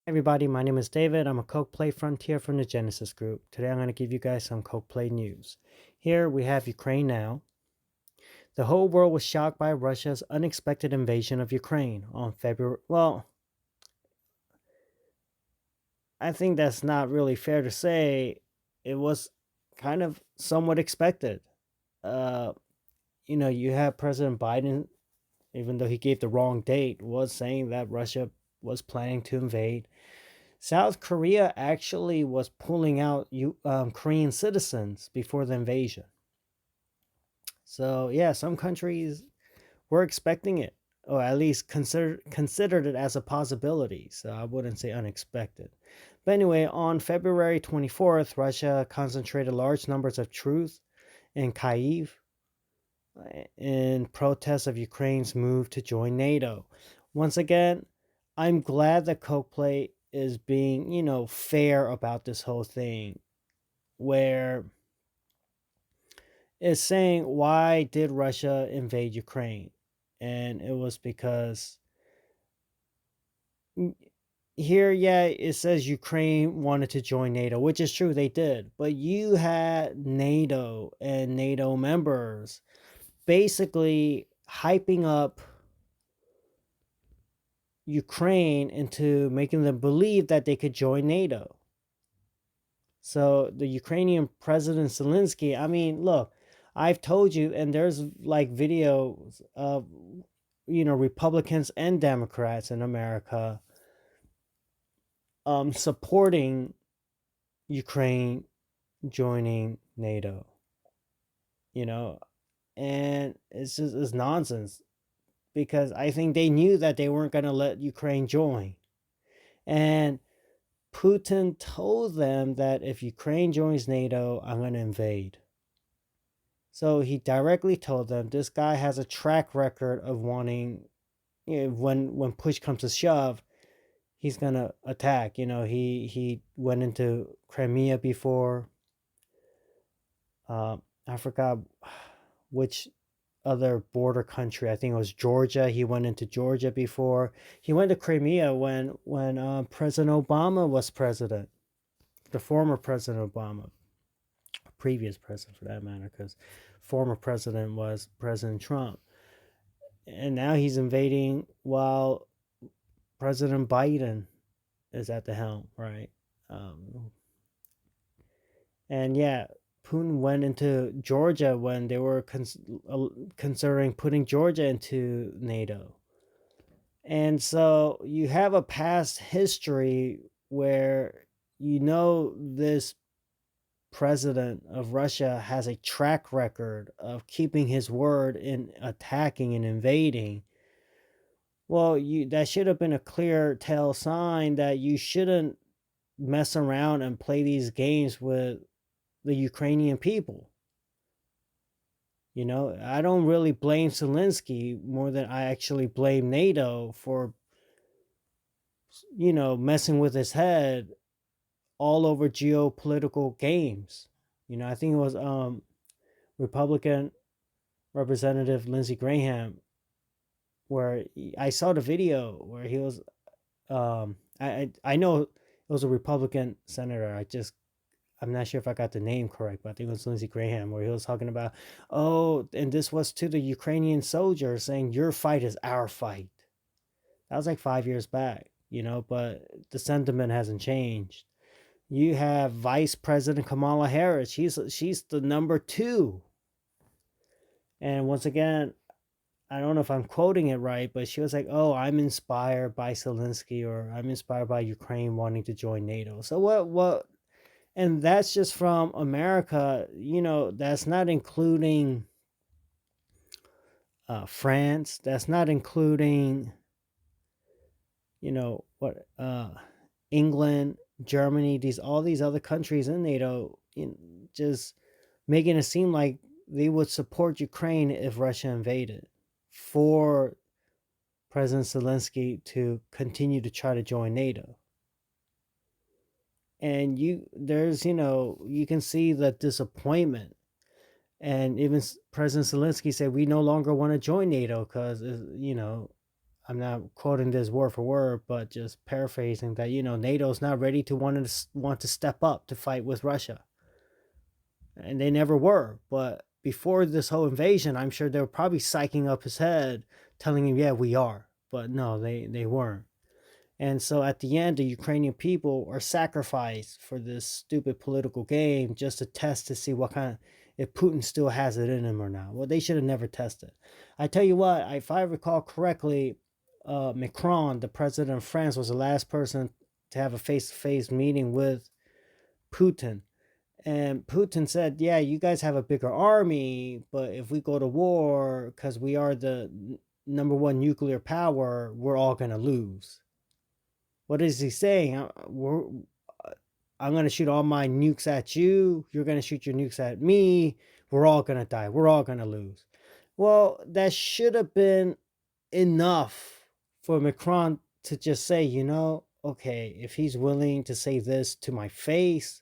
Everybody, my name is David. I'm a KOK-PLAY Frontier from the Genesis Group. Today I'm going to give you guys some KOK-PLAY news. Here we have Ukraine now. The whole world was shocked by Russia's unexpected invasion of Ukraine on February. Well, I think that's not really fair to say. It was kind of somewhat expected. Uh, you have President Biden, even though he gave the wrong date, was saying that Russia was planning to invade. South Korea actually was pulling out Korean citizens before the invasion. So yeah, some countries were expecting it, or at least considered it as a possibility. So I wouldn't say unexpected. But anyway, on February 24th, Russia concentrated large numbers of troops in Kyiv in protest of Ukraine's move to join NATO. Once again, I'm glad that KOK-PLAY is being, fair about this whole thing, where it's saying, why did Russia invade Ukraine? And it was because here, yeah, it says Ukraine wanted to join NATO, which is true, they did. But you had NATO and NATO members basically hyping up Ukraine into making them believe that they could join NATO. So the Ukrainian President Zelensky, I mean, look, I've told you, and there's like videos of, Republicans and Democrats in America supporting Ukraine joining NATO, you know, and it's nonsense because I think they knew that they weren't going to let Ukraine join. And Putin told them that if Ukraine joins NATO, I'm going to invade. So he directly told them this guy has a track record of wanting, when push comes to shove, he's going to attack. He went into Crimea before. I forgot which other border country. I think it was Georgia. He went into Georgia before. He went to Crimea when President Obama was president, the former President Obama, previous president for that matter, because former president was President Trump. And now he's invading while President Biden is at the helm, right? And yeah, Putin went into Georgia when they were considering putting Georgia into NATO. And so you have a past history where this president of Russia has a track record of keeping his word in attacking and invading. Well, that should have been a clear tell sign that you shouldn't mess around and play these games with the Ukrainian people. I don't really blame Zelensky more than I actually blame NATO for, messing with his head all over geopolitical games. I think it was Republican Representative Lindsey Graham, where I saw the video where he was, I know it was a Republican senator. I'm not sure if I got the name correct, but I think it was Lindsey Graham, where he was talking about, oh, and this was to the Ukrainian soldiers saying, your fight is our fight. That was like 5 years back, but the sentiment hasn't changed. You have Vice President Kamala Harris. She's the number 2. And once again, I don't know if I'm quoting it right, but she was like, oh, I'm inspired by Zelensky, or I'm inspired by Ukraine wanting to join NATO. So what and that's just from America. That's not including France. That's not including, what England, Germany, all these other countries in NATO, just making it seem like they would support Ukraine if Russia invaded, for President Zelensky to continue to try to join NATO. And you can see the disappointment. And even President Zelensky said, we no longer want to join NATO because, I'm not quoting this word for word, but just paraphrasing that, NATO's not ready to want to step up to fight with Russia, and they never were. But before this whole invasion, I'm sure they were probably psyching up his head, telling him, "Yeah, we are." But no, they weren't. And so at the end, the Ukrainian people are sacrificed for this stupid political game just to test to see what kind of, if Putin still has it in him or not. Well, they should have never tested. I tell you what, if I recall correctly, Macron, the president of France, was the last person to have a face-to-face meeting with Putin. And Putin said, "Yeah, you guys have a bigger army, but if we go to war, because we are the number one nuclear power, we're all going to lose." What is he saying? I'm going to shoot all my nukes at you. You're going to shoot your nukes at me. We're all going to die. We're all going to lose. Well, that should have been enough for Macron to just say, okay, if he's willing to say this to my face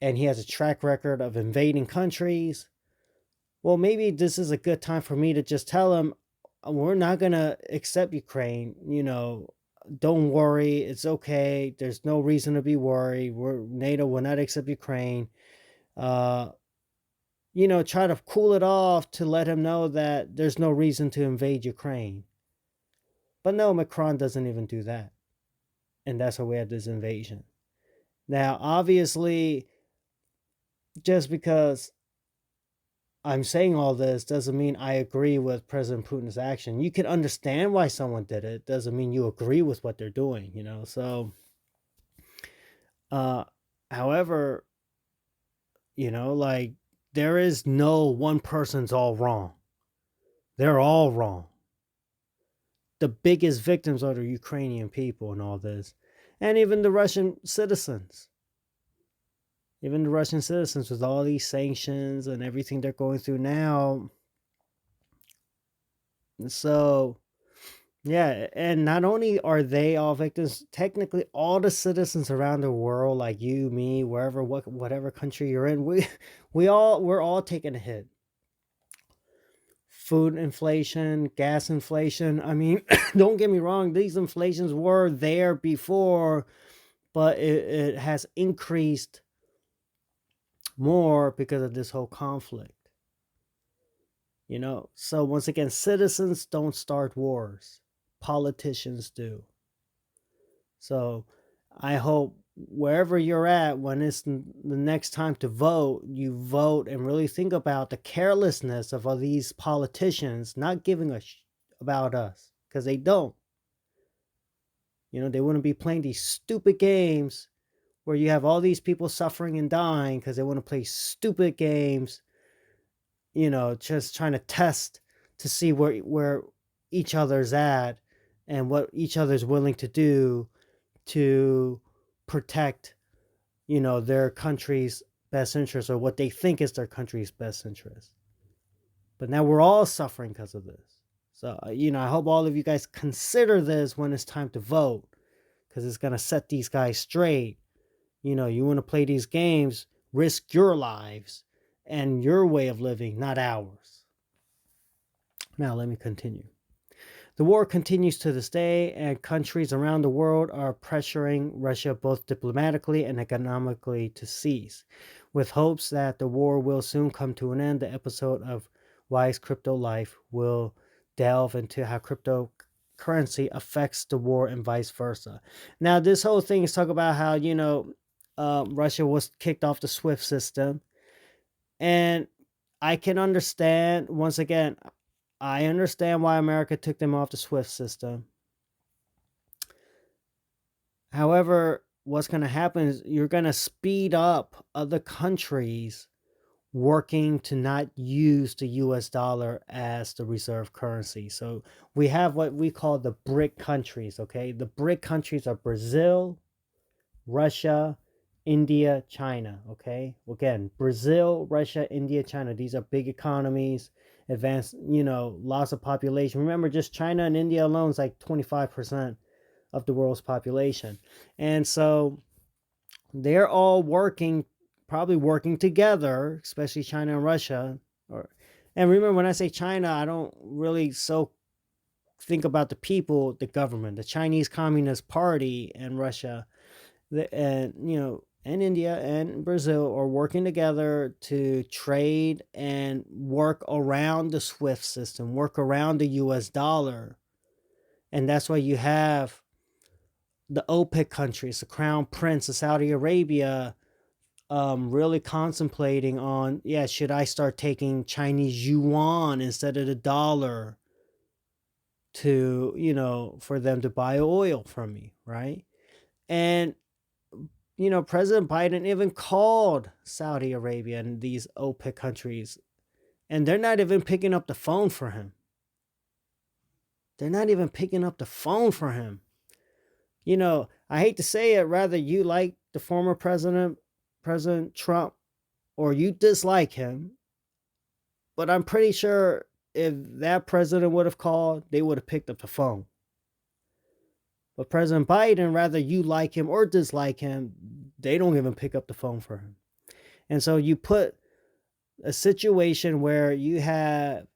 and he has a track record of invading countries, well, maybe this is a good time for me to just tell him, we're not going to accept Ukraine, don't worry, it's okay. There's no reason to be worried. NATO will not accept Ukraine. Try to cool it off to let him know that there's no reason to invade Ukraine. But no, Macron doesn't even do that. And that's why we have this invasion. Now, obviously, just because I'm saying all this doesn't mean I agree with President Putin's action. You can understand why someone did it. Doesn't mean you agree with what they're doing, So, however, like, there is no one person's all wrong. They're all wrong. The biggest victims are the Ukrainian people in all this, and even the Russian citizens. Even the Russian citizens, with all these sanctions and everything they're going through now. So, yeah, and not only are they all victims, technically all the citizens around the world, like you, me, wherever, whatever country you're in, we're all taking a hit. Food inflation, gas inflation. I mean, don't get me wrong, these inflations were there before, but it has increased more because of this whole conflict. So once again, citizens don't start wars, politicians do. So I hope wherever you're at, when it's the next time to vote, you vote and really think about the carelessness of all these politicians not giving a about us, because they don't. They wouldn't be playing these stupid games where you have all these people suffering and dying because they want to play stupid games, just trying to test to see where each other's at and what each other's willing to do to protect, their country's best interest, or what they think is their country's best interest. But now we're all suffering because of this. So, I hope all of you guys consider this when it's time to vote, because it's going to set these guys straight. You want to play these games, risk your lives and your way of living, not ours. Now, let me continue. The war continues to this day, and countries around the world are pressuring Russia both diplomatically and economically to cease. With hopes that the war will soon come to an end, the episode of Wise Crypto Life will delve into how cryptocurrency affects the war and vice versa. Now, this whole thing is talk about how, Russia was kicked off the SWIFT system. And I can understand, once again, I understand why America took them off the SWIFT system. However, what's going to happen is you're going to speed up other countries working to not use the US dollar as the reserve currency. So we have what we call the BRIC countries, okay? The BRIC countries are Brazil, Russia, India, China, okay? Again, Brazil, Russia, India, China. These are big economies, advanced, lots of population. Remember, just China and India alone is like 25% of the world's population. And so they're all probably working together, especially China and Russia. And remember, when I say China, I don't really so think about the people, the government, the Chinese Communist Party, and Russia, and and India and Brazil are working together to trade and work around the SWIFT system, work around the US dollar. And that's why you have the OPEC countries, the Crown Prince of Saudi Arabia, really contemplating on, yeah, should I start taking Chinese yuan instead of the dollar to, for them to buy oil from me, right? And President Biden even called Saudi Arabia and these OPEC countries, and they're not even picking up the phone for him. They're not even picking up the phone for him. I hate to say it, rather you like the former president, President Trump, or you dislike him, but I'm pretty sure if that president would have called, they would have picked up the phone. But President Biden, rather you like him or dislike him, they don't even pick up the phone for him. And so you put a situation where you have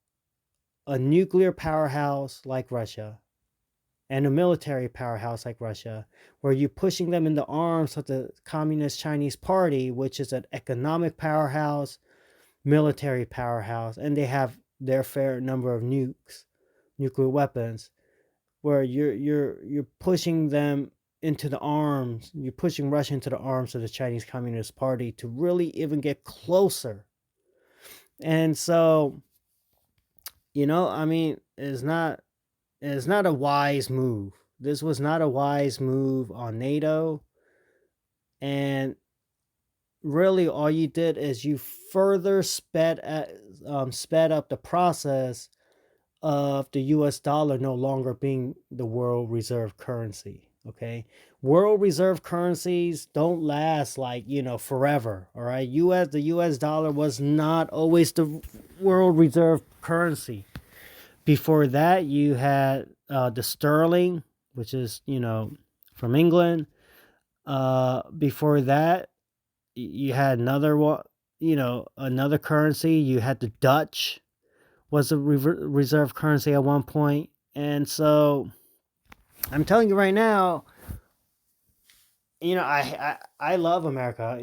a nuclear powerhouse like Russia and a military powerhouse like Russia, where you're pushing them in the arms of the Communist Chinese Party, which is an economic powerhouse, military powerhouse, and they have their fair number of nuclear weapons, where you're pushing them into the arms, you're pushing Russia into the arms of the Chinese Communist Party to really even get closer. And so, it's not a wise move. This was not a wise move on NATO. And really all you did is you further sped up the process of the US dollar no longer being the world reserve currency. Okay, world reserve currencies don't last forever. All right, the US dollar was not always the world reserve currency. Before that, you had the sterling, which is from England. Before that, you had another one, another currency. You had the Dutch was a reserve currency at one point. And so I'm telling you right now, I love America.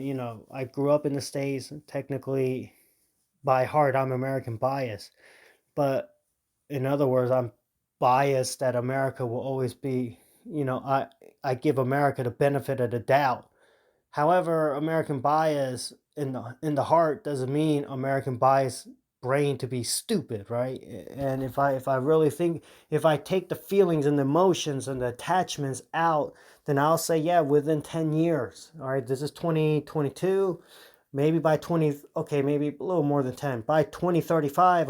I grew up in the States. Technically, by heart, I'm American biased. But in other words, I'm biased that America will always be, I give America the benefit of the doubt. However, American bias in the heart doesn't mean American bias brain to be stupid, right? And if I really think, if I take the feelings and the emotions and the attachments out, then I'll say, yeah, within 10 years, all right, this is 2022, maybe by maybe a little more than 10. By 2035,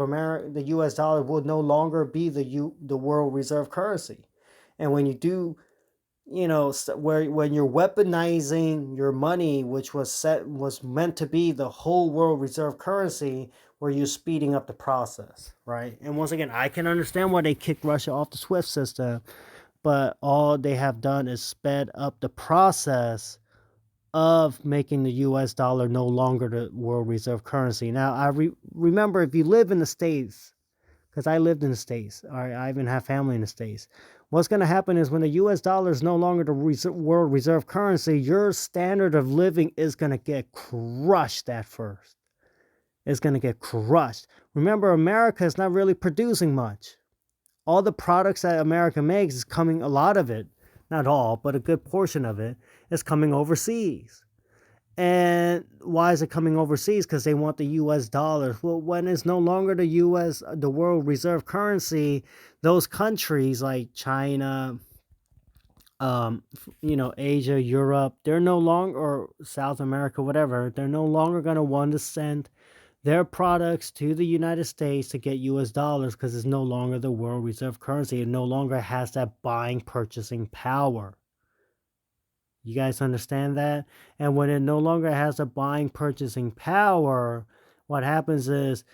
the US dollar will no longer be the world reserve currency. And when you do, when you're weaponizing your money, which was meant to be the whole world reserve currency, where you're speeding up the process, right? And once again, I can understand why they kicked Russia off the SWIFT system, but all they have done is sped up the process of making the US dollar no longer the world reserve currency. Now, I remember, if you live in the States, because I lived in the States, I even have family in the States, what's going to happen is when the US dollar is no longer the world reserve currency, your standard of living is going to get crushed at first. It's going to get crushed. Remember, America is not really producing much. All the products that America makes is coming, a lot of it, not all, but a good portion of it, is coming overseas. And why is it coming overseas? Because they want the US dollar. Well, when it's no longer the world reserve currency, those countries like China, Asia, Europe, they're no longer, or South America, whatever, they're no longer going to want to send their products to the United States to get US dollars, because it's no longer the world reserve currency. It no longer has that buying, purchasing power. You guys understand that? And when it no longer has a buying, purchasing power, what happens is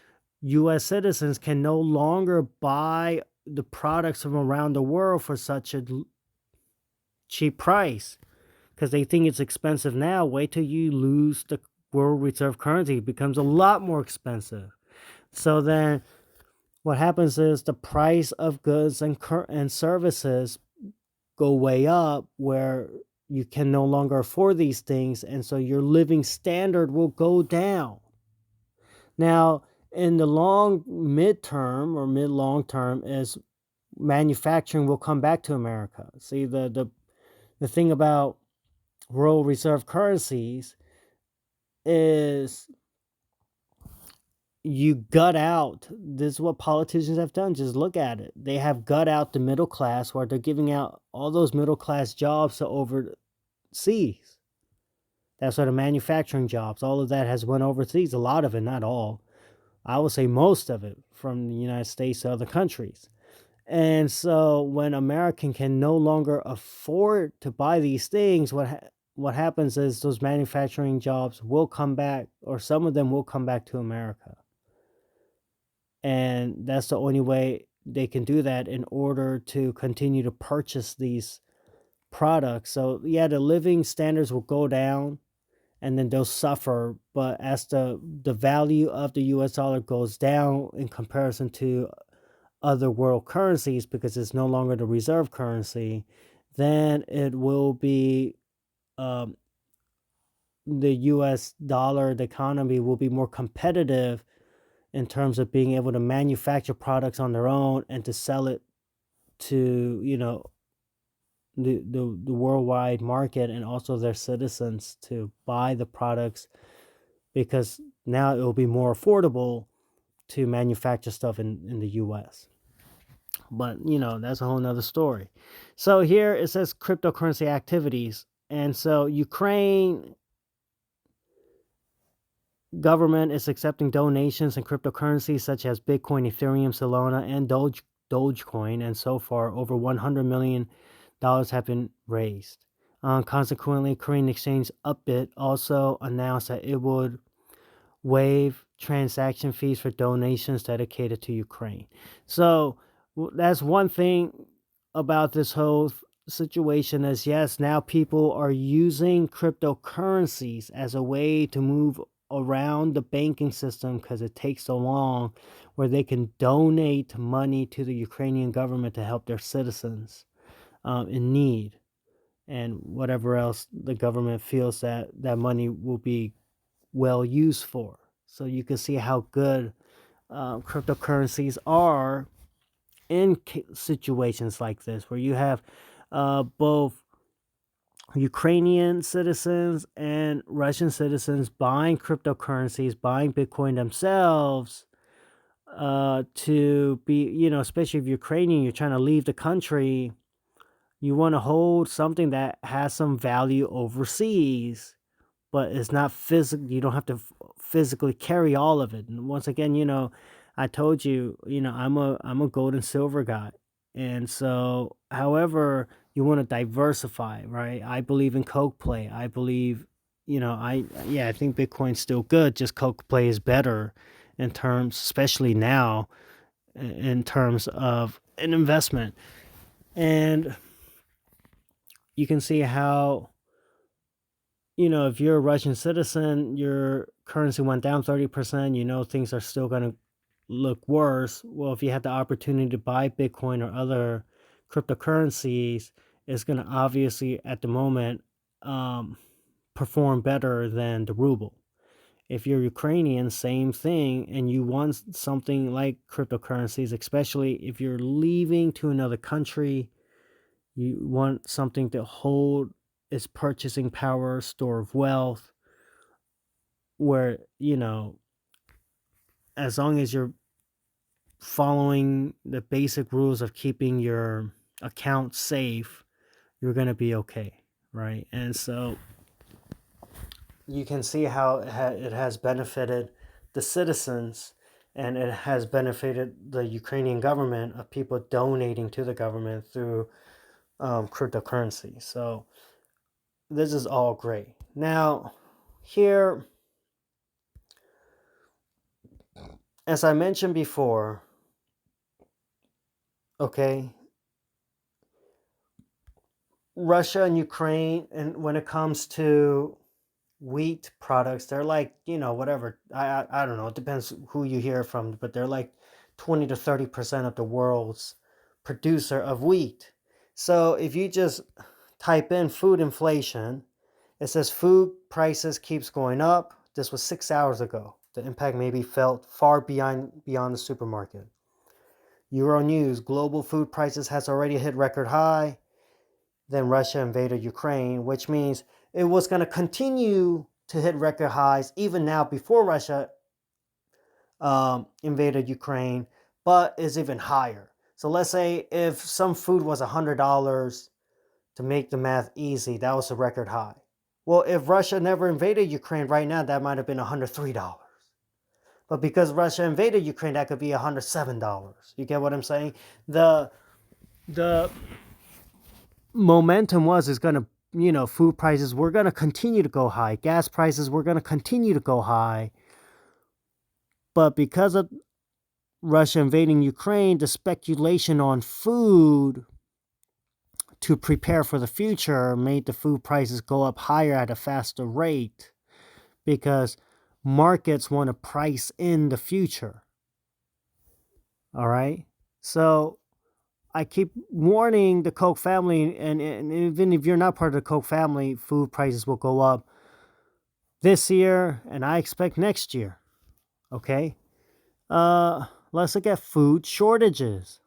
US citizens can no longer buy the products from around the world for such a cheap price, because they think it's expensive now. Wait till you lose the world reserve currency. It becomes a lot more expensive. So then what happens is the price of goods and services go way up where you can no longer afford these things, and so your living standard will go down. Now, in the long midterm or mid long term, is manufacturing will come back to America. See, the thing about world reserve currencies is you gut out. This is what politicians have done. Just look at it. They have gut out the middle class, where they're giving out all those middle class jobs to overseas. That's why the manufacturing jobs, all of that has went overseas. A lot of it, not all. I would say most of it from the United States to other countries. And so when American can no longer afford to buy these things, what happens is those manufacturing jobs will come back, or some of them will come back to America. And that's the only way they can do that in order to continue to purchase these products. So yeah, the living standards will go down and then they'll suffer. But as the value of the US dollar goes down in comparison to other world currencies, because it's no longer the reserve currency, then it will be um, the US dollar, the economy will be more competitive in terms of being able to manufacture products on their own and to sell it to, the worldwide market, and also their citizens to buy the products, because now it will be more affordable to manufacture stuff in the US. But that's a whole nother story. So here it says cryptocurrency activities. And so Ukraine government is accepting donations in cryptocurrencies such as Bitcoin, Ethereum, Solana, and Dogecoin, and so far over $100 million have been raised. Consequently, Korean exchange Upbit also announced that it would waive transaction fees for donations dedicated to Ukraine. So that's one thing about this whole situation is, yes, now people are using cryptocurrencies as a way to move around the banking system because it takes so long, where they can donate money to the Ukrainian government to help their citizens in need, and whatever else the government feels that that money will be well used for. So you can see how good cryptocurrencies are in situations like this, where you have both Ukrainian citizens and Russian citizens buying cryptocurrencies, buying Bitcoin themselves, to be, especially if you're Ukrainian, you're trying to leave the country, you want to hold something that has some value overseas, but it's not physical. You don't have to physically carry all of it. And once again, I told you, I'm a gold and silver guy, and so, however, you want to diversify, right? I believe in KOK-PLAY. I believe, I think Bitcoin's still good. Just KOK-PLAY is better in terms, especially now, in terms of an investment, and you can see how, if you're a Russian citizen, your currency went down 30%, things are still going to look worse. Well, if you have the opportunity to buy Bitcoin or other cryptocurrencies, it's going to obviously, at the moment, um, perform better than the ruble. If you're Ukrainian, same thing, and you want something like cryptocurrencies, especially if you're leaving to another country, you want something to hold its purchasing power, store of wealth, where, as long as you're following the basic rules of keeping your account safe, you're going to be okay, right? And so you can see how it has benefited the citizens, and it has benefited the Ukrainian government of people donating to the government through cryptocurrency. So this is all great. Now, here, as I mentioned before, okay, Russia and Ukraine, and when it comes to wheat products, they're like, whatever. I don't know. It depends who you hear from, but they're like 20 to 30% of the world's producer of wheat. So if you just type in food inflation, it says food prices keeps going up. This was 6 hours ago. The impact may be felt far beyond the supermarket. Euronews, global food prices has already hit record high. Then Russia invaded Ukraine, which means it was going to continue to hit record highs even now before Russia invaded Ukraine, but is even higher. So let's say if some food was $100, to make the math easy, that was a record high. Well, if Russia never invaded Ukraine right now, that might have been $103. But because Russia invaded Ukraine, that could be $107. You get what I'm saying? The momentum is going to, food prices were going to continue to go high. Gas prices were going to continue to go high. But because of Russia invading Ukraine, the speculation on food to prepare for the future made the food prices go up higher at a faster rate because markets want to price in the future. All right? So I keep warning the Koch family, and even if you're not part of the Koch family, food prices will go up this year, and I expect next year. Okay? Let's look at food shortages.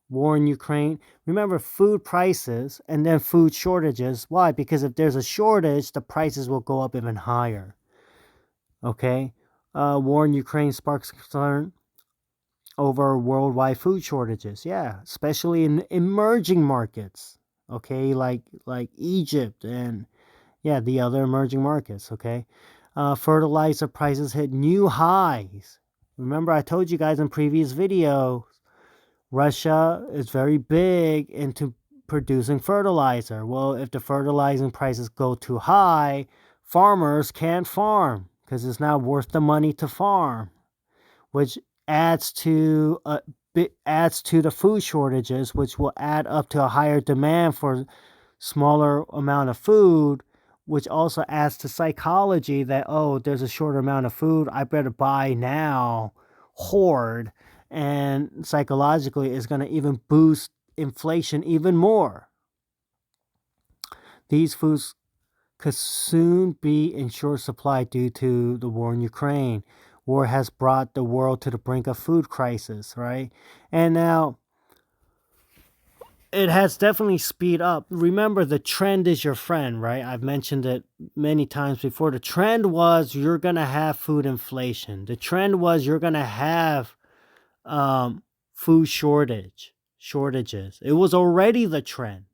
War in Ukraine. Remember, food prices and then food shortages. Why? Because if there's a shortage, the prices will go up even higher. Okay? War in Ukraine sparks concern over worldwide food shortages. Yeah, especially in emerging markets. Okay, like Egypt and the other emerging markets. Okay, fertilizer prices hit new highs. Remember, I told you guys in previous videos, Russia is very big into producing fertilizer. Well, if the fertilizing prices go too high, farmers can't farm because it's not worth the money to farm, which adds to the food shortages, which will add up to a higher demand for smaller amount of food, which also adds to psychology that, oh, there's a shorter amount of food, I better buy now, hoard, and psychologically is going to even boost inflation even more. These foods could soon be in short supply due to the war in Ukraine. War has brought the world to the brink of food crisis, right? And now it has definitely speed up. Remember, the trend is your friend, right? I've mentioned it many times before. The trend was you're going to have food inflation. The trend was you're going to have food shortages. It was already the trend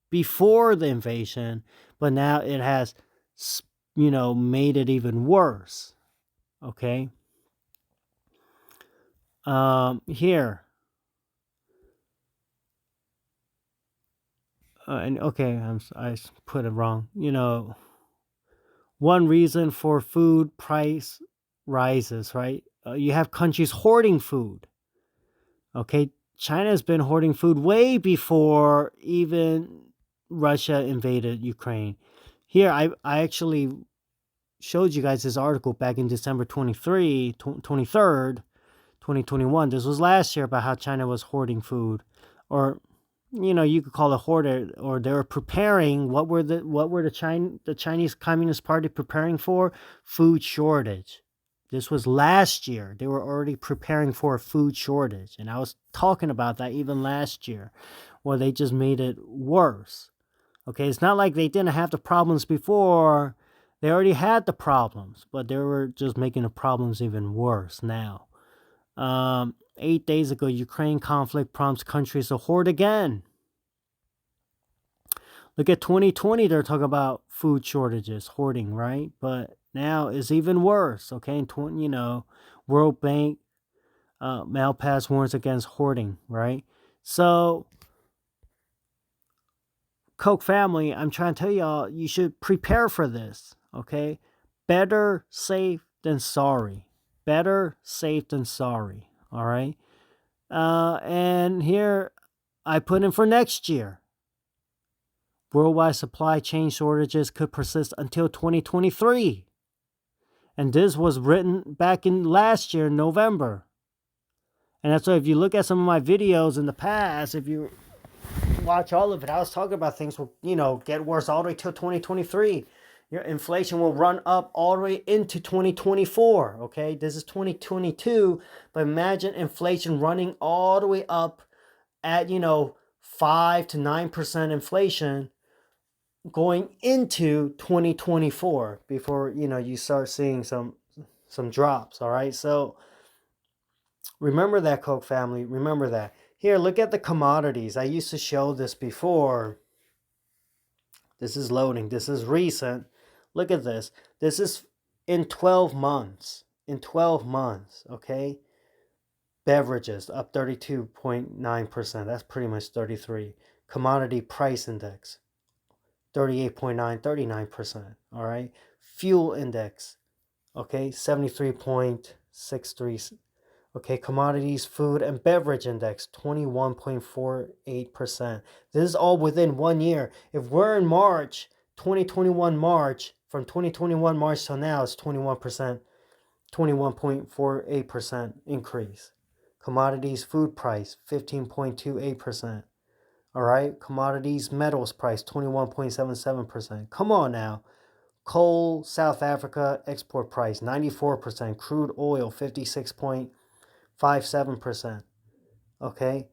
before the invasion, but now it has, made it even worse. Okay. Here. And okay, I put it wrong. One reason for food price rises, right? You have countries hoarding food. Okay, China's been hoarding food way before even Russia invaded Ukraine. Here, I actually showed you guys this article back in December 23rd, 2021. This was last year about how China was hoarding food, or you could call it hoarder, or they were preparing. What were the Chinese Communist Party preparing for? Food shortage. This was last year. They were already preparing for a food shortage, and I was talking about that even last year, where they just made it worse. Okay, it's not like they didn't have the problems before. They already had the problems, but they were just making the problems even worse now. 8 days ago, Ukraine conflict prompts countries to hoard again. Look at 2020, they're talking about food shortages, hoarding, right? But now it's even worse, okay? World Bank, Malpass warns against hoarding, right? So, Koch family, I'm trying to tell y'all, you should prepare for this, okay? Better safe than sorry. Better safe than sorry, all right? And here I put in for next year. Worldwide supply chain shortages could persist until 2023. And this was written back in last year, November. And that's why if you look at some of my videos in the past, if you watch all of it, I was talking about things will, get worse all the way till 2023. Your inflation will run up all the way into 2024. Okay, this is 2022, but imagine inflation running all the way up at 5 to 9% inflation going into 2024 before you start seeing some drops. All right, so remember that, Coke family. Remember that. Here, look at the commodities. I used to show this before. This is loading. This is recent. Look at this. This is in 12 months. In 12 months, okay? Beverages up 32.9%. That's pretty much 33. Commodity price index 38.9, 39%. All right? Fuel index, okay? 73.63. Okay, commodities, food, and beverage index, 21.48%. This is all within 1 year. If we're in March, 2021 March, from 2021 March till now, it's 21%, 21.48% increase. Commodities, food price, 15.28%. All right, commodities, metals price, 21.77%. Come on now. Coal, South Africa, export price, 94%. Crude oil, 56.57%. Okay.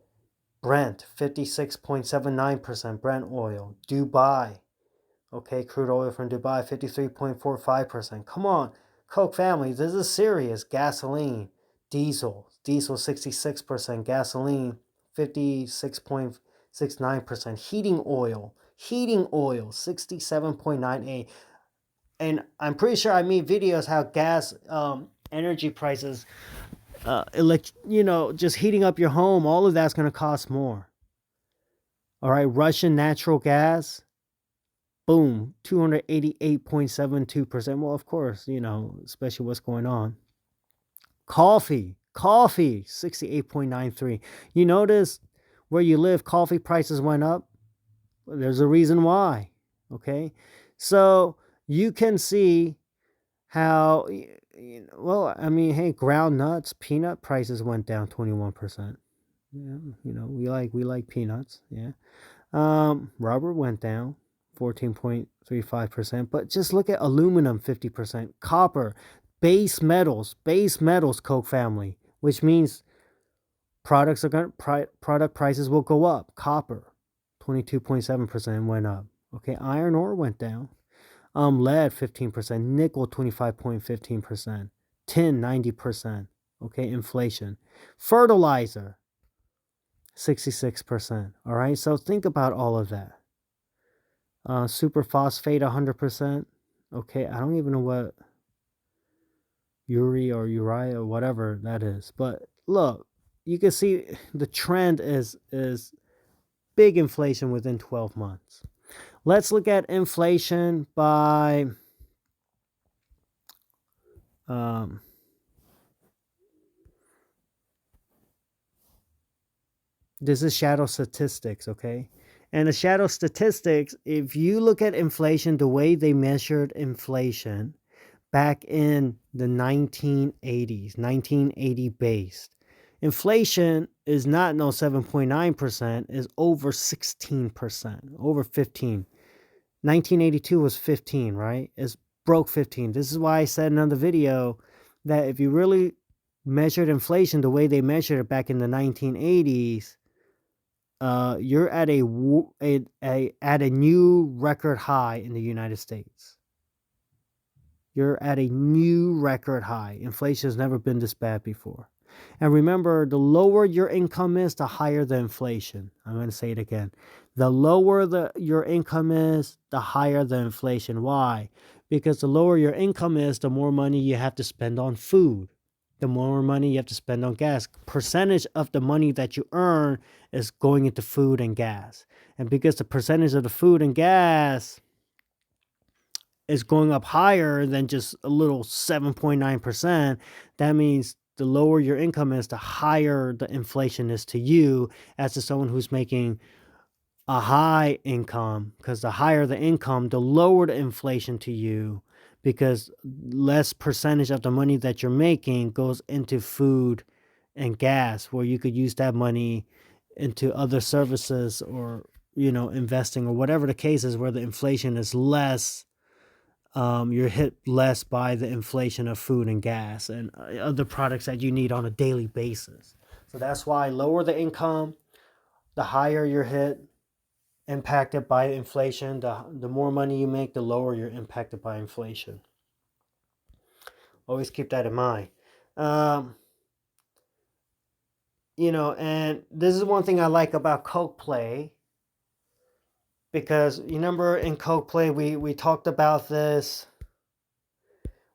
Brent, 56.79%. Brent oil. Dubai. Okay. Crude oil from Dubai, 53.45%. Come on. Coke family, this is serious. Gasoline. Diesel. Diesel, 66%. Gasoline, 56.69%. Heating oil. Heating oil, 67.98%. And I'm pretty sure I made videos how gas energy prices, just heating up your home, all of that's going to cost more. All right, Russian natural gas, boom, 288.72%. Well, of course, especially what's going on. Coffee, 68.93. You notice where you live, coffee prices went up. There's a reason why. Okay, so you can see how, hey, ground nuts, peanut prices went down 21%. Yeah, we like peanuts. Yeah. Rubber went down 14.35%, but just look at aluminum, 50%, copper, base metals, Coke family, which means product prices will go up. Copper, 22.7% went up. Okay, iron ore went down. Lead, 15%, nickel, 25.15%, tin, 90%. Okay, inflation. Fertilizer, 66%. All right, so think about all of that. Superphosphate, 100%. Okay, I don't even know what urea or whatever that is, but look, you can see the trend is big inflation within 12 months. Let's look at inflation by this is shadow statistics, okay? And the shadow statistics, if you look at inflation, the way they measured inflation back in the 1980s, 1980 based, inflation is not no 7.9%, is over 16%, over 15. 1982 was 15, right? It's broke 15. This is why I said in another video that if you really measured inflation the way they measured it back in the 1980s, you're at a new record high in the United States. You're at a new record high. Inflation has never been this bad before. And remember, the lower your income is, the higher the inflation. I'm going to say it again. The lower your income is, the higher the inflation. Why? Because the lower your income is, the more money you have to spend on food. The more money you have to spend on gas. Percentage of the money that you earn is going into food and gas. And because the percentage of the food and gas is going up higher than just a little 7.9%, that means the lower your income is, the higher the inflation is to you as to someone who's making a high income, because the higher the income, the lower the inflation to you, because less percentage of the money that you're making goes into food and gas, where you could use that money into other services, or investing, or whatever the case is, where the inflation is less. You're hit less by the inflation of food and gas and other products that you need on a daily basis. So that's why lower the income, the higher you're hit, impacted by inflation. The more money you make, the lower you're impacted by inflation. Always keep that in mind. Um, and this is one thing I like about KOK-PLAY, because you remember in KOK-PLAY we talked about this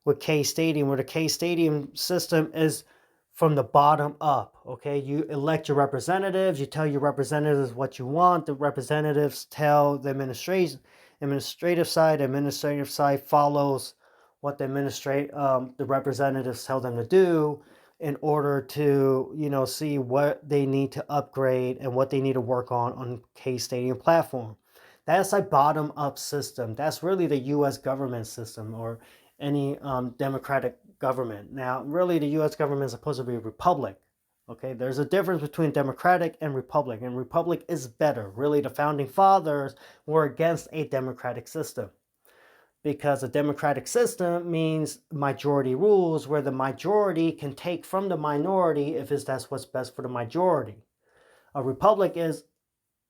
with K Stadium, where the K Stadium system is from the bottom up. Okay, you elect your representatives, you tell your representatives what you want, the representatives tell the administrative side follows what the representatives tell them to do, in order to see what they need to upgrade and what they need to work on K Stadium platform. That's a bottom up system. That's really the U.S. government system, or any democratic government. Now, really, the U.S. government is supposed to be a republic. Okay, there's a difference between democratic and republic is better. Really, the founding fathers were against a democratic system, because a democratic system means majority rules, where the majority can take from the minority if that's what's best for the majority. A republic is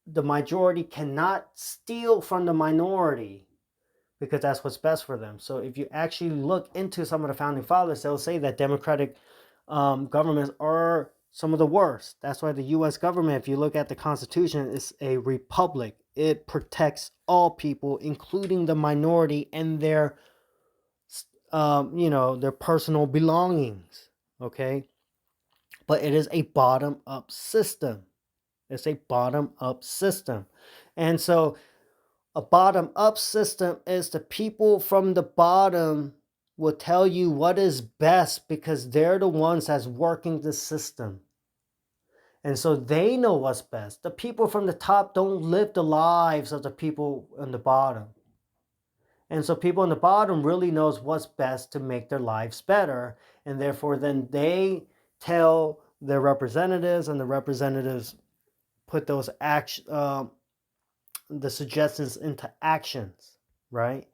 the majority cannot steal from the minority, because that's what's best for them. So if you actually look into some of the founding fathers, they'll say that democratic governments are some of the worst. That's why the U.S. government, if you look at the Constitution, is a republic. It protects all people, including the minority and their their personal belongings. Okay, but it is a bottom up system. It's a bottom up system, and so a bottom up system is the people from the bottom will tell you what is best, because they're the ones that's working the system. And so they know what's best. The people from the top don't live the lives of the people on the bottom. And so people on the bottom really knows what's best to make their lives better. And therefore then they tell their representatives, and the representatives put those the suggestions into actions, right?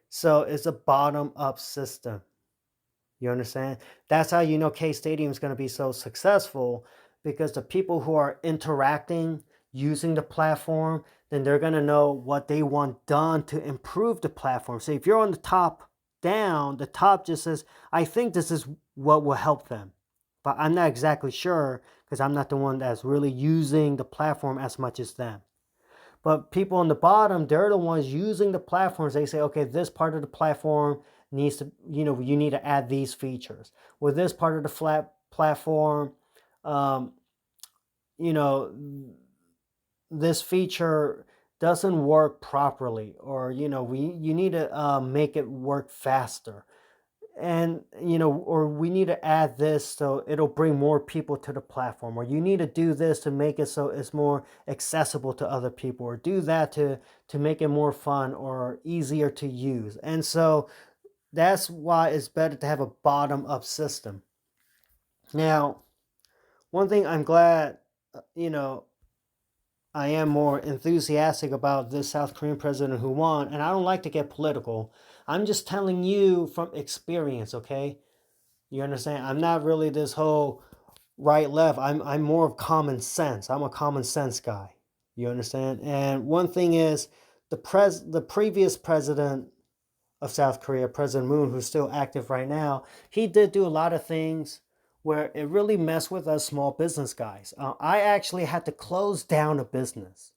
So it's a bottom up system. You understand? That's how you know K Stadium is going to be so successful, because the people who are interacting, using the platform, then they're going to know what they want done to improve the platform. So if you're on the top down, the top just says, I think this is what will help them. But I'm not exactly sure, because I'm not the one that's really using the platform as much as them. But people on the bottom, they're the ones using the platforms. They say, okay, this part of the platform needs to, you need to add these features. With this part of the platform, um, you know, this feature doesn't work properly, or, you need to make it work faster. And or we need to add this so it'll bring more people to the platform, or you need to do this to make it so it's more accessible to other people, or do that to make it more fun or easier to use. And so that's why it's better to have a bottom up system. Now, one thing I'm glad I am more enthusiastic about this South Korean president who won, and I don't like to get political. I'm just telling you from experience, okay? You understand? I'm not really this whole right left. I'm more of common sense. I'm a common sense guy. You understand? And one thing is, the previous president of South Korea, President Moon, who's still active right now, he did do a lot of things where it really messed with us small business guys. I actually had to close down a business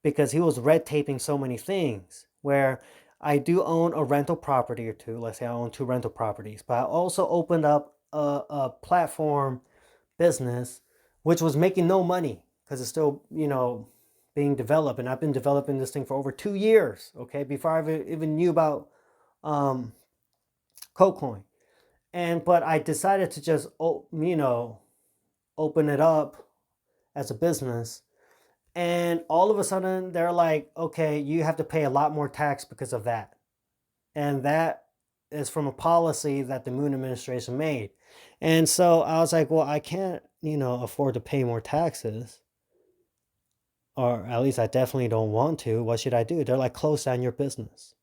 because he was red taping so many things. Where I do own a rental property or two. Let's say I own two rental properties, but I also opened up a platform business which was making no money, because it's still being developed, and I've been developing this thing for over 2 years. Okay, before I even knew about um, KoCoin, but I decided to just open it up as a business. And all of a sudden, they're like, okay, you have to pay a lot more tax because of that. And that is from a policy that the Moon administration made. And so I was like, well, I can't, afford to pay more taxes, or at least I definitely don't want to. What should I do? They're like, close down your business.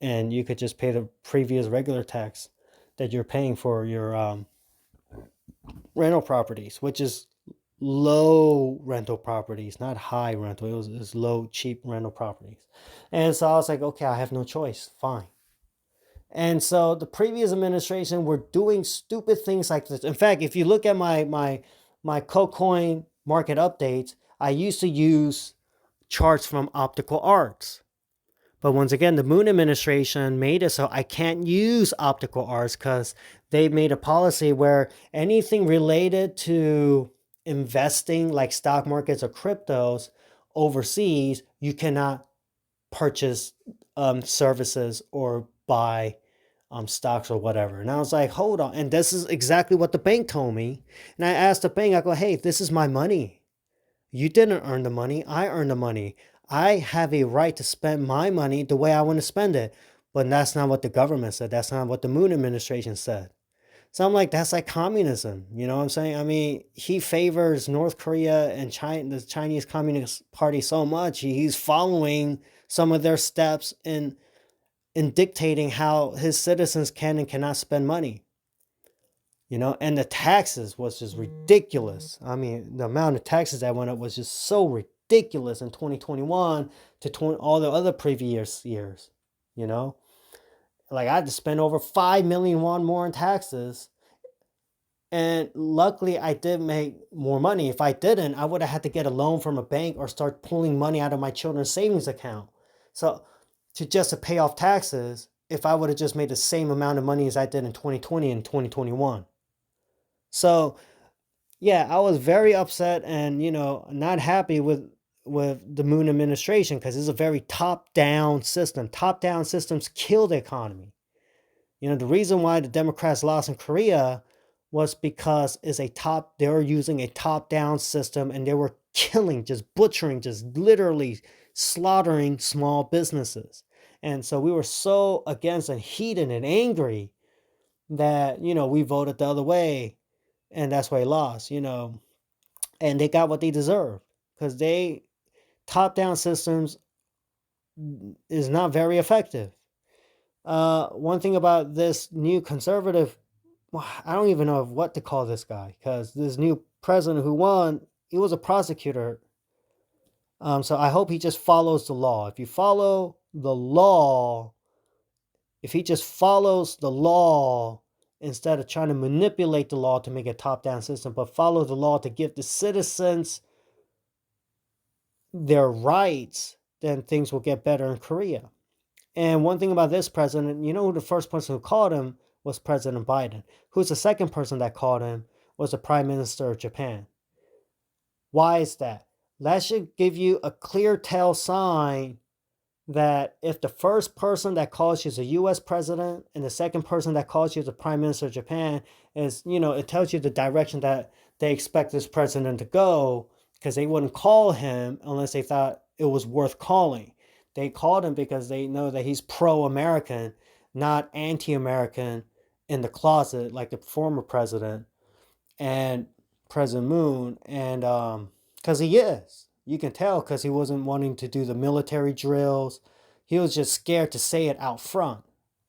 And you could just pay the previous regular tax that you're paying for your rental properties, which is low rental properties, not high rental. It was low, cheap rental properties. And so I was like, okay, I have no choice. Fine. And so the previous administration were doing stupid things like this. In fact, if you look at my KOK-Coin market updates, I used to use charts from Optical Arts. But once again, the Moon administration made it so I can't use Optical Arts because they made a policy where anything related to investing, like stock markets or cryptos overseas, you cannot purchase services or buy stocks or whatever. And I was like, hold on. And this is exactly what the bank told me. And I asked the bank, I go, hey, this is my money. You didn't earn the money. I earned the money. I have a right to spend my money the way I want to spend it. But that's not what the government said. That's not what the Moon administration said. So I'm like, that's like communism. You know what I'm saying? I mean, he favors North Korea and China, the Chinese Communist Party so much. He's following some of their steps in dictating how his citizens can and cannot spend money. And the taxes was just ridiculous. I mean, the amount of taxes that went up was just so ridiculous in 2021 to all the other previous years. Like I had to spend over 5 million won more in taxes. And luckily, I did make more money. If I didn't, I would have had to get a loan from a bank or start pulling money out of my children's savings account. So to pay off taxes, if I would have just made the same amount of money as I did in 2020 and 2021. So yeah, I was very upset and not happy with the Moon administration because it's a very top-down system. Top-down systems kill the economy. The reason why the Democrats lost in Korea was because they were using a top-down system and they were killing, just butchering, just literally slaughtering small businesses. And so we were so against and heated and angry that, we voted the other way. And that's why he lost, and they got what they deserve because top-down systems is not very effective. One thing about this new conservative, I don't even know what to call this guy because this new president who won, he was a prosecutor. So I hope he just follows the law. If he just follows the law instead of trying to manipulate the law to make a top-down system, but follow the law to give the citizens their rights, then things will get better in Korea. And one thing about this president, who the first person who called him was President Biden. Who's the second person that called him was the Prime Minister of Japan. Why is that? That should give you a clear tell sign that if the first person that calls you is a U.S. president and the second person that calls you is the Prime Minister of Japan is, it tells you the direction that they expect this president to go, because they wouldn't call him unless they thought it was worth calling. They called him because they know that he's pro-American, not anti-American in the closet like the former president and President Moon. And because he is. You can tell because he wasn't wanting to do the military drills. He was just scared to say it out front,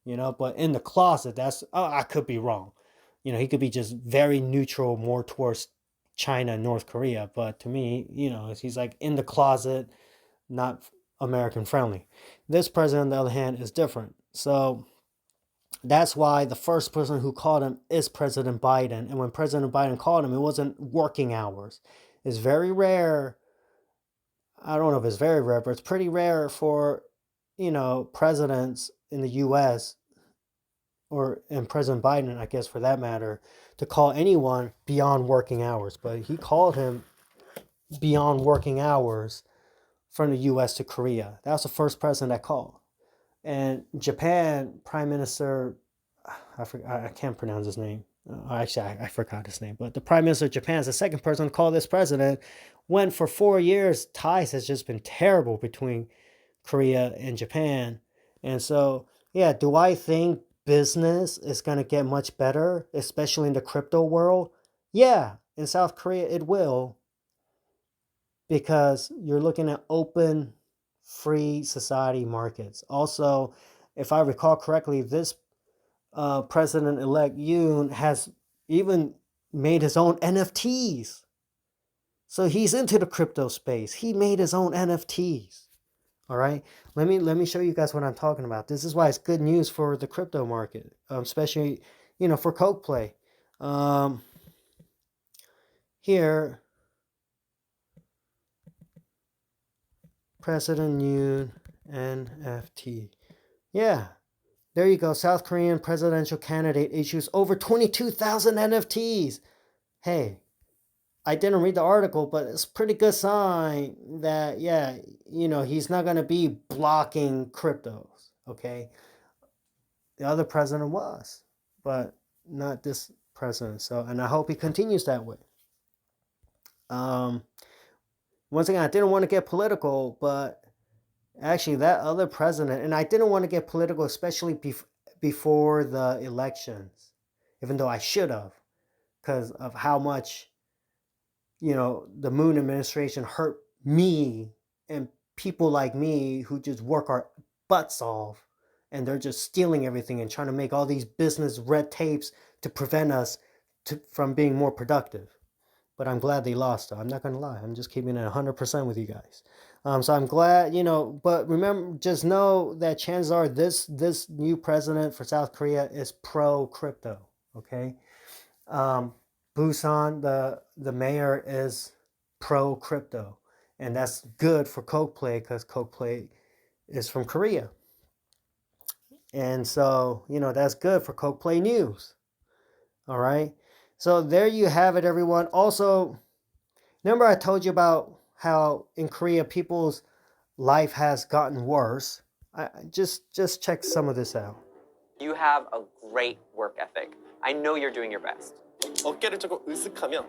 but in the closet, I could be wrong. He could be just very neutral, more towards China and North Korea. But to me, he's like in the closet, not American friendly. This president, on the other hand, is different. So that's why the first person who called him is President Biden. And when President Biden called him, it wasn't working hours. It's very rare. I don't know if it's very rare, but it's pretty rare for, presidents in the U.S. and President Biden, I guess for that matter, to call anyone beyond working hours. But he called him beyond working hours from the U.S. to Korea. That was the first president that called. And Japan Prime Minister, I can't pronounce his name. Actually, I forgot his name. But the Prime Minister of Japan is the second person to call this president. When for 4 years, ties has just been terrible between Korea and Japan. And so, Yeah, do I think business is going to get much better, especially in the crypto world? Yeah, in South Korea it will, because you're looking at open, free society markets. Also, if I recall correctly, this President-elect Yoon has even made his own NFTs. So he's into the crypto space. He made his own NFTs. All right. Let me show you guys what I'm talking about. This is why it's good news for the crypto market, especially for KOK-PLAY. Here, President Yoon NFT. Yeah, there you go. South Korean presidential candidate issues over 22,000 NFTs. Hey, I didn't read the article, but it's a pretty good sign that, yeah, he's not going to be blocking cryptos, okay? The other president was, but not this president. So, and I hope he continues that way. Once again, I didn't want to get political, but actually that other president, and I didn't want to get political, especially before the elections, even though I should have, because of how much the Moon administration hurt me and people like me who just work our butts off, and they're just stealing everything and trying to make all these business red tapes to prevent us from being more productive. But I'm glad they lost. I'm not gonna lie. I'm just keeping it 100% with you guys. So I'm glad, But remember, just know that chances are this new president for South Korea is pro crypto. Okay. Busan, the mayor, is pro crypto, and that's good for KOK-PLAY because KOK-PLAY is from Korea, and so that's good for KOK-PLAY News. All right, so there you have it, everyone. Also, remember I told you about how in Korea people's life has gotten worse. I just check some of this out. You have a great work ethic. I know you're doing your best. 어깨를 조금 으쓱하면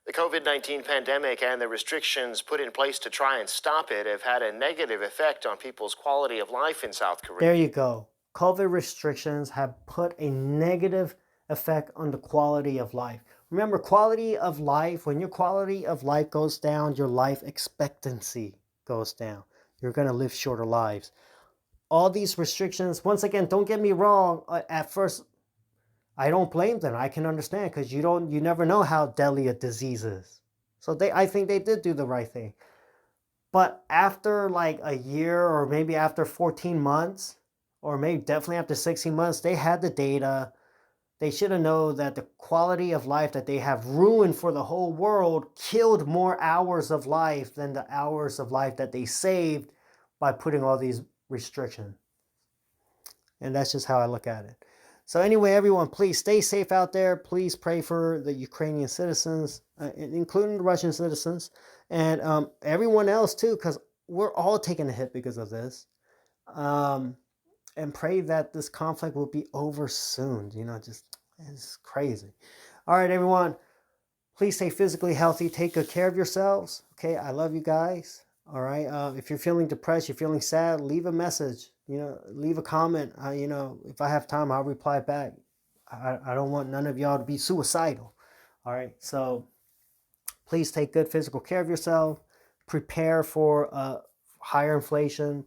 The COVID-19 pandemic and the restrictions put in place to try and stop it have had a negative effect on people's quality of life in South Korea. There you go. COVID restrictions have put a negative effect on the quality of life. Remember, quality of life, when your quality of life goes down, your life expectancy goes down. You're going to live shorter lives. All these restrictions, once again, don't get me wrong, at first, I don't blame them. I can understand because you never know how deadly a disease is. So I think they did do the right thing. But after like a year, or maybe after 14 months, or maybe definitely after 16 months, they had the data. They should have known that the quality of life that they have ruined for the whole world killed more hours of life than the hours of life that they saved by putting all these restrictions. And that's just how I look at it. So anyway, everyone, please stay safe out there. Please pray for the Ukrainian citizens, including the Russian citizens, and everyone else too, because we're all taking a hit because of this. And pray that this conflict will be over soon. It's crazy. All right, everyone, please stay physically healthy. Take good care of yourselves. Okay, I love you guys. All right. If you're feeling depressed, you're feeling sad, leave a message. Leave a comment. If I have time, I'll reply back. I don't want none of y'all to be suicidal. All right. So please take good physical care of yourself. Prepare for higher inflation,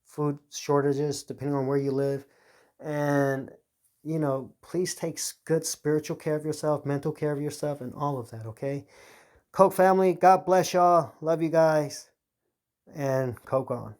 food shortages, depending on where you live. And, please take good spiritual care of yourself, mental care of yourself, and all of that. Okay. Coke family, God bless y'all. Love you guys. And Coke on.